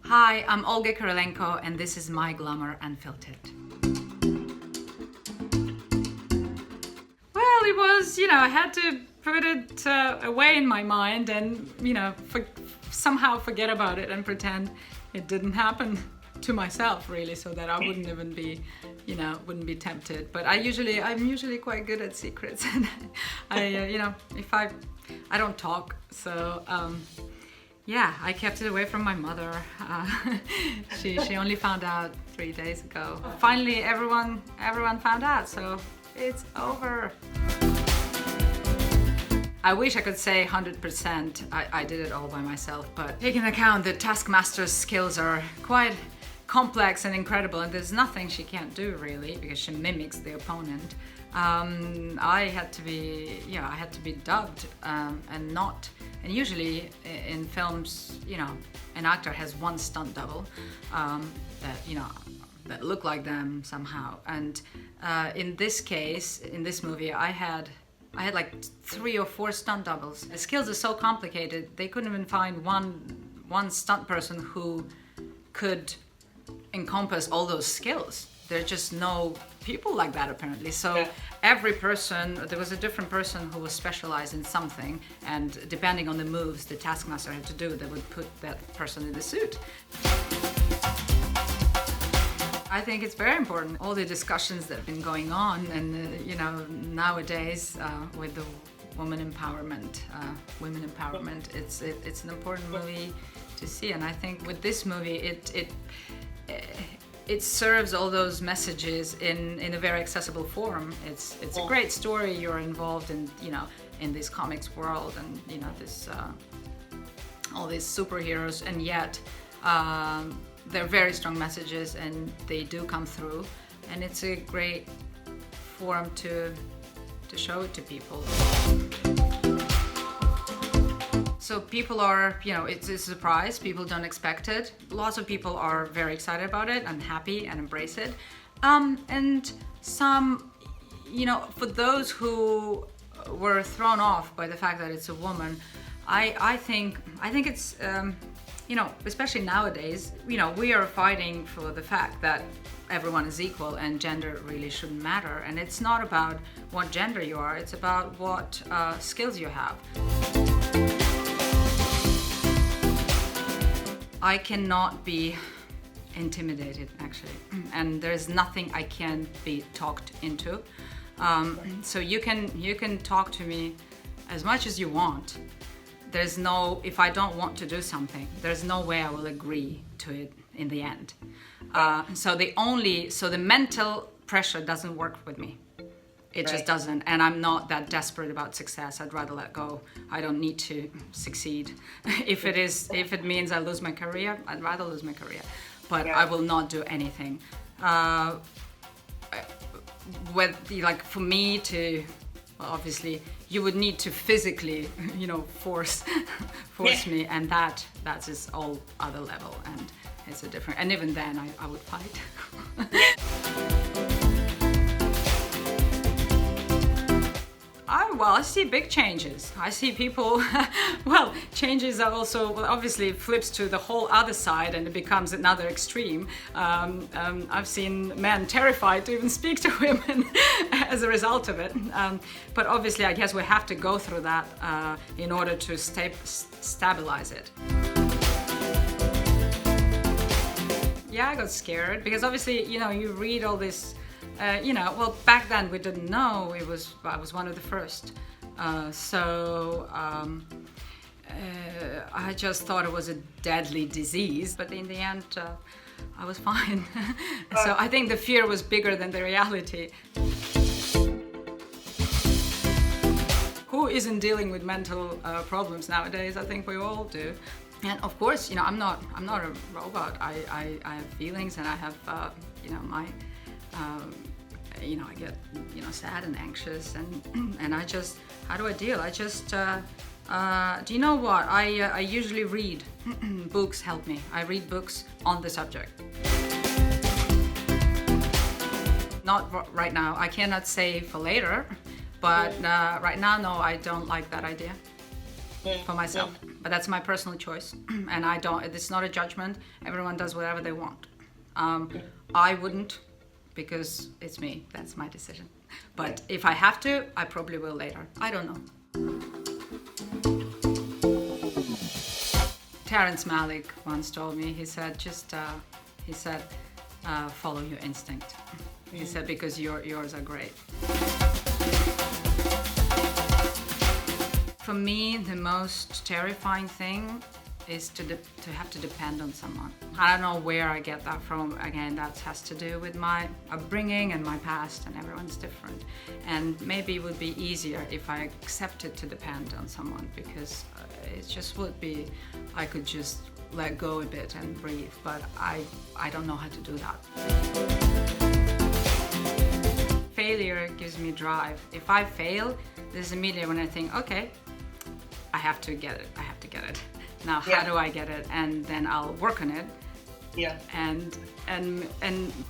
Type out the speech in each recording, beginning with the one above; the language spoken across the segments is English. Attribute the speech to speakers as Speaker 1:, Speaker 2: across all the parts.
Speaker 1: Hi, I'm Olga Kurylenko and this is my GLAMOUR Unfiltered. Well, it was, I had to put it away in my mind and, somehow forget about it and pretend it didn't happen to myself, really, so that I wouldn't even be, wouldn't be tempted. But I'm usually quite good at secrets, and if I don't talk, so yeah, I kept it away from my mother. She only found out 3 days ago. Finally, everyone found out, so it's over. I wish I could say 100% I did it all by myself, but taking into account that Taskmaster's skills are quite complex and incredible, and there's nothing she can't do really because she mimics the opponent. I had to be dubbed and usually in films, an actor has one stunt double that look like them somehow. And in this case, in this movie, I had like 3 or 4 stunt doubles. The skills are so complicated, they couldn't even find one stunt person who could encompass all those skills. There's just no people like that apparently. So every person, there was a different person who was specialized in something, and depending on the moves the Taskmaster had to do, they would put that person in the suit. I think it's very important, all the discussions that have been going on, and nowadays with the women empowerment, it's an important movie to see. And I think with this movie, it serves all those messages in a very accessible form. It's a great story. You're involved in this comics world, and this all these superheroes, and yet they're very strong messages, and they do come through, and it's a great forum to show it to people. So people are, it's a surprise. People don't expect it. Lots of people are very excited about it and happy and embrace it. And some, for those who were thrown off by the fact that it's a woman, I think it's, especially nowadays, we are fighting for the fact that everyone is equal and gender really shouldn't matter. And it's not about what gender you are, it's about what skills you have. I cannot be intimidated, actually, and there's nothing I can't be talked into. So you can talk to me as much as you want. There's no, if I don't want to do something, there's no way I will agree to it in the end. So the mental pressure doesn't work with me. It just doesn't, and I'm not that desperate about success. I'd rather let go. I don't need to succeed. If it means I lose my career, I'd rather lose my career. But I will not do anything. For me to, well, obviously, you would need to physically, force me, and that's just all other level, and it's a different. And even then, I would fight. I see big changes. I see people, changes are also, obviously it flips to the whole other side and it becomes another extreme. I've seen men terrified to even speak to women as a result of it. But obviously I guess we have to go through that in order to stabilize it. Yeah, I got scared because obviously, you read all this. Back then we didn't know. I was one of the first. I just thought it was a deadly disease, but in the end, I was fine. So I think the fear was bigger than the reality. Who isn't dealing with mental problems nowadays? I think we all do. And of course, I'm not a robot. I have feelings, and I have, my. I get, sad and anxious, and I just, how do I deal? I just, do you know what? I usually read. Books help me. I read books on the subject. Not right now. I cannot say for later, but right now, no, I don't like that idea. for myself. But that's my personal choice, and it's not a judgment. Everyone does whatever they want. I wouldn't, because it's me. That's my decision. But if I have to, I probably will later. I don't know. Terrence Malick once told me, he said, follow your instinct. He said, because yours are great. For me, the most terrifying thing is to have to depend on someone. I don't know where I get that from. Again, that has to do with my upbringing and my past, and everyone's different. And maybe it would be easier if I accepted to depend on someone, because it just would be, I could just let go a bit and breathe, but I don't know how to do that. Failure gives me drive. If I fail, this is immediately when I think, okay, I have to get it. Now, how do I get it? And then I'll work on it. Yeah. And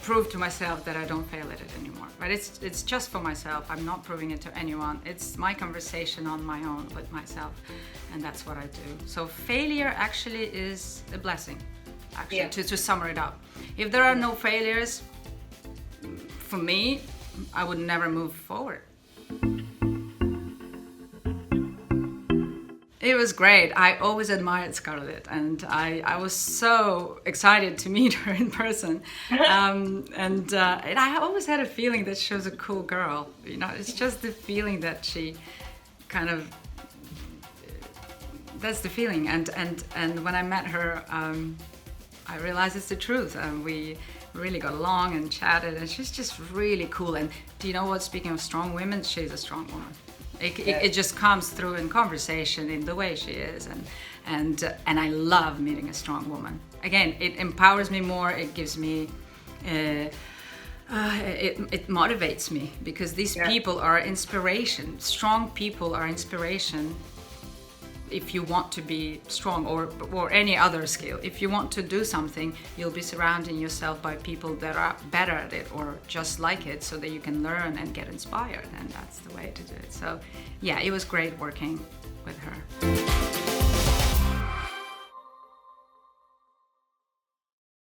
Speaker 1: prove to myself that I don't fail at it anymore. But it's just for myself. I'm not proving it to anyone. It's my conversation on my own with myself, and that's what I do. So failure actually is a blessing. Actually, to sum it up, if there are no failures, for me, I would never move forward. It was great. I always admired Scarlett, and I was so excited to meet her in person. And I always had a feeling that she was a cool girl. You know, it's just the feeling that she kind of, that's the feeling. And when I met her, I realized it's the truth. We really got along and chatted, and she's just really cool. And do you know what? Speaking of strong women, she's a strong woman. It just comes through in conversation, in the way she is, and I love meeting a strong woman. Again, it empowers me more. It gives me, it motivates me, because these people are inspiration. Strong people are inspiration. If you want to be strong, or any other skill, if you want to do something, you'll be surrounding yourself by people that are better at it or just like it, so that you can learn and get inspired, and that's the way to do it. So yeah, it was great working with her.